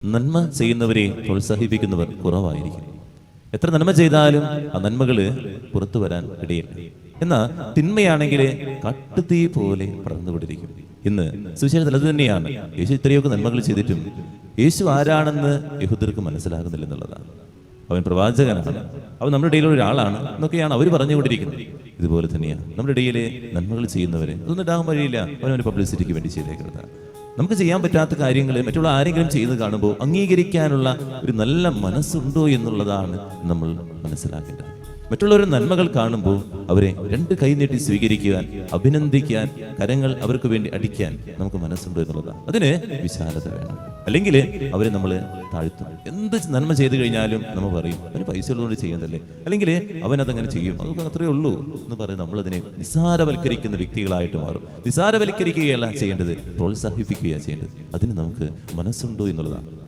നന്മ ചെയ്യുന്നവരെ പ്രോത്സാഹിപ്പിക്കുന്നവർ കുറവായിരിക്കും. എത്ര നന്മ ചെയ്താലും ആ നന്മകൾ പുറത്തു വരാൻ ഇടയില്ല. എന്നാൽ തിന്മയാണെങ്കിൽ കട്ടുതീ പോലെ പടർന്നുകൊണ്ടിരിക്കും. ഇന്ന് സുവിശേഷത്തിൽ അത് തന്നെയാണ്. യേശു ഇത്രയൊക്കെ നന്മകൾ ചെയ്തിട്ടും യേശു ആരാണെന്ന് യഹൂദർക്ക് മനസ്സിലാകുന്നില്ല എന്നുള്ളതാണ്. അവൻ പ്രവാചകനാണ്, അവൻ നമ്മുടെ ഇടയിലുള്ള ഒരാളാണ് എന്നൊക്കെയാണ് അവർ പറഞ്ഞുകൊണ്ടിരിക്കുന്നത്. ഇതുപോലെ തന്നെയാണ് നമ്മുടെ ഇടയിലെ നന്മകൾ ചെയ്യുന്നവരെ അതൊന്നും ഇടാൻ വഴിയില്ല. അവനവന് പബ്ലിസിറ്റിക്ക് വേണ്ടി ചെയ്തേക്കുന്നത്. നമുക്ക് ചെയ്യാൻ പറ്റാത്ത കാര്യങ്ങൾ മറ്റുള്ള ആരെങ്കിലും ചെയ്ത് കാണുമ്പോൾ അംഗീകരിക്കാനുള്ള ഒരു നല്ല മനസ്സുണ്ടോ എന്നുള്ളതാണ് നമ്മൾ മനസ്സിലാക്കേണ്ടത്. മറ്റുള്ളവരുടെ നന്മകൾ കാണുമ്പോൾ അവരെ രണ്ട് കൈ നീട്ടി സ്വീകരിക്കുവാൻ, അഭിനന്ദിക്കാൻ, കരങ്ങൾ അവർക്ക് വേണ്ടി അടിക്കാൻ നമുക്ക് മനസ്സുണ്ടോ എന്നുള്ളതാണ്. അതിന് വിശാലത വേണം. അല്ലെങ്കിൽ അവരെ നമ്മൾ താഴ്ത്തും. എന്ത് നന്മ ചെയ്തു കഴിഞ്ഞാലും നമ്മൾ പറയും അവന് പൈസ ഉള്ളതുകൊണ്ട് ചെയ്യുന്നതല്ലേ, അല്ലെങ്കിൽ അവനതങ്ങനെ ചെയ്യും, അതൊക്കെ അത്രയേ ഉള്ളൂ എന്ന് പറയും. നമ്മളതിനെ നിസ്സാരവൽക്കരിക്കുന്ന വ്യക്തികളായിട്ട് മാറും. നിസ്സാരവൽക്കരിക്കുകയല്ല ചെയ്യേണ്ടത്, പ്രോത്സാഹിപ്പിക്കുകയാണ് ചെയ്യേണ്ടത്. അതിന് നമുക്ക് മനസ്സുണ്ടോ എന്നുള്ളതാണ്.